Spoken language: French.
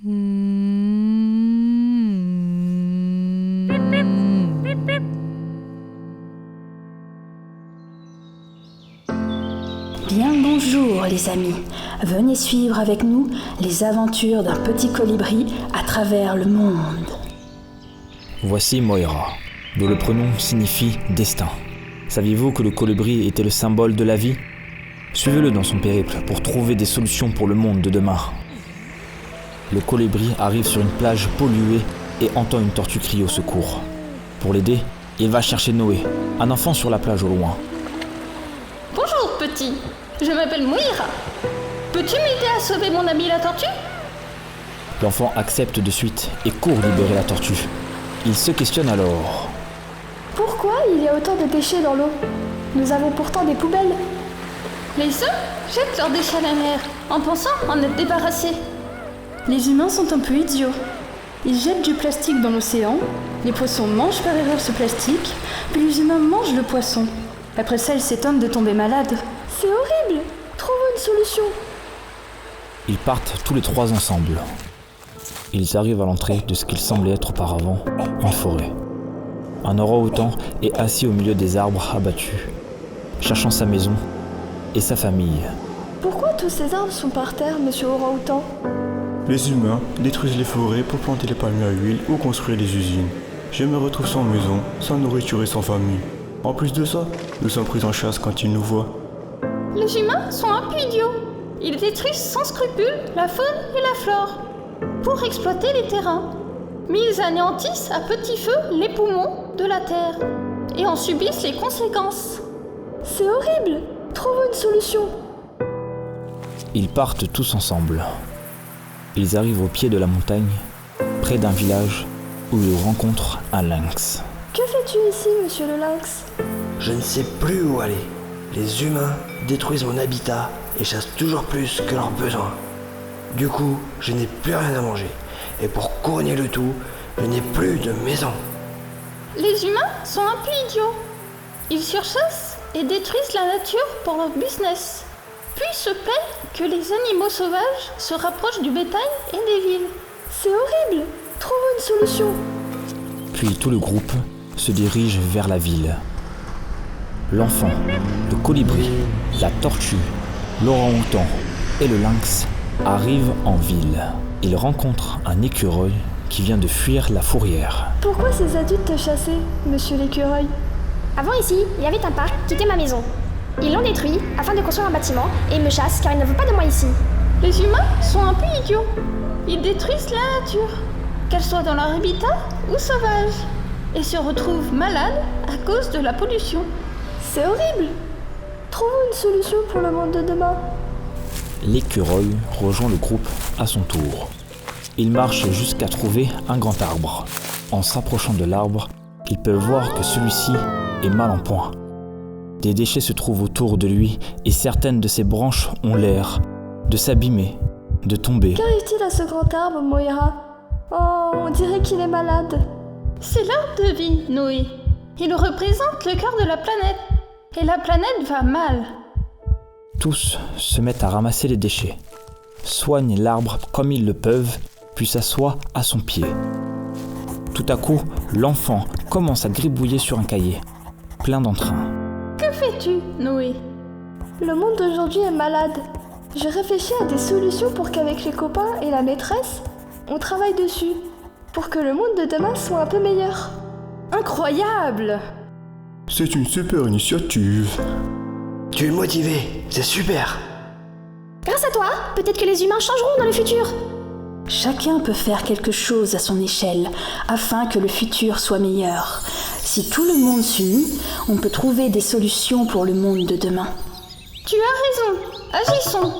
Bien bonjour les amis, venez suivre avec nous les aventures d'un petit colibri à travers le monde. Voici Moira, dont le prénom signifie destin. Saviez-vous que le colibri était le symbole de la vie ? Suivez-le dans son périple pour trouver des solutions pour le monde de demain. Le colibri arrive sur une plage polluée et entend une tortue crier au secours. Pour l'aider, il va chercher Noé, un enfant sur la plage au loin. Bonjour petit, je m'appelle Moira. Peux-tu m'aider à sauver mon ami la tortue ? L'enfant accepte de suite et court libérer la tortue. Il se questionne alors. Pourquoi il y a autant de déchets dans l'eau ? Nous avons pourtant des poubelles. Les hommes jettent leurs déchets à la mer en pensant en être débarrassés. Les humains sont un peu idiots. Ils jettent du plastique dans l'océan, les poissons mangent par erreur ce plastique, puis les humains mangent le poisson. Après ça, ils s'étonnent de tomber malades. C'est horrible ! Trouvons une solution. Ils partent tous les trois ensemble. Ils arrivent à l'entrée de ce qu'il semblait être auparavant une forêt. Un orang-outan est assis au milieu des arbres abattus, cherchant sa maison et sa famille. Pourquoi tous ces arbres sont par terre, monsieur Orang-Outan ? Les humains détruisent les forêts pour planter les palmiers à huile ou construire des usines. Je me retrouve sans maison, sans nourriture et sans famille. En plus de ça, nous sommes pris en chasse quand ils nous voient. Les humains sont un peu idiots. Ils détruisent sans scrupule la faune et la flore pour exploiter les terrains. Mais ils anéantissent à petit feu les poumons de la terre et en subissent les conséquences. C'est horrible ! Trouvons une solution. Ils partent tous ensemble. Ils arrivent au pied de la montagne, près d'un village où ils rencontrent un lynx. Que fais-tu ici, monsieur le lynx ? Je ne sais plus où aller. Les humains détruisent mon habitat et chassent toujours plus que leurs besoins. Du coup, je n'ai plus rien à manger. Et pour couronner le tout, je n'ai plus de maison. Les humains sont un peu idiots. Ils surchassent et détruisent la nature pour leur business. Puis se plaignent que les animaux sauvages se rapprochent du bétail et des villes. C'est horrible ! Trouvons une solution. Puis tout le groupe se dirige vers la ville. L'enfant, le colibri, la tortue, l'orang-outan et le lynx arrivent en ville. Ils rencontrent un écureuil qui vient de fuir la fourrière. Pourquoi ces adultes te chassaient, monsieur l'écureuil ? Avant ici, il y avait un parc qui était ma maison. Ils l'ont détruit afin de construire un bâtiment et ils me chassent car ils ne veulent pas de moi ici. Les humains sont un peu idiots. Ils détruisent la nature, qu'elle soit dans leur habitat ou sauvage, et se retrouvent malades à cause de la pollution. C'est horrible ! Trouvons une solution pour le monde de demain. L'écureuil rejoint le groupe à son tour. Il marche jusqu'à trouver un grand arbre. En s'approchant de l'arbre, ils peuvent voir que celui-ci est mal en point. Des déchets se trouvent autour de lui et certaines de ses branches ont l'air de s'abîmer, de tomber. Qu'arrive-t-il à ce grand arbre, Moira ? Oh, on dirait qu'il est malade. C'est l'arbre de vie, Noé. Il représente le cœur de la planète. Et la planète va mal. Tous se mettent à ramasser les déchets, soignent l'arbre comme ils le peuvent, puis s'assoient à son pied. Tout à coup, l'enfant commence à gribouiller sur un cahier, plein d'entrain. Que fais-tu, Noé ? Le monde d'aujourd'hui est malade. Je réfléchis à des solutions pour qu'avec les copains et la maîtresse, on travaille dessus, pour que le monde de demain soit un peu meilleur. Incroyable ! C'est une super initiative. Tu es motivé, c'est super. Grâce à toi, peut-être que les humains changeront dans le futur. Chacun peut faire quelque chose à son échelle afin que le futur soit meilleur. Si tout le monde s'unit, on peut trouver des solutions pour le monde de demain. Tu as raison, agissons.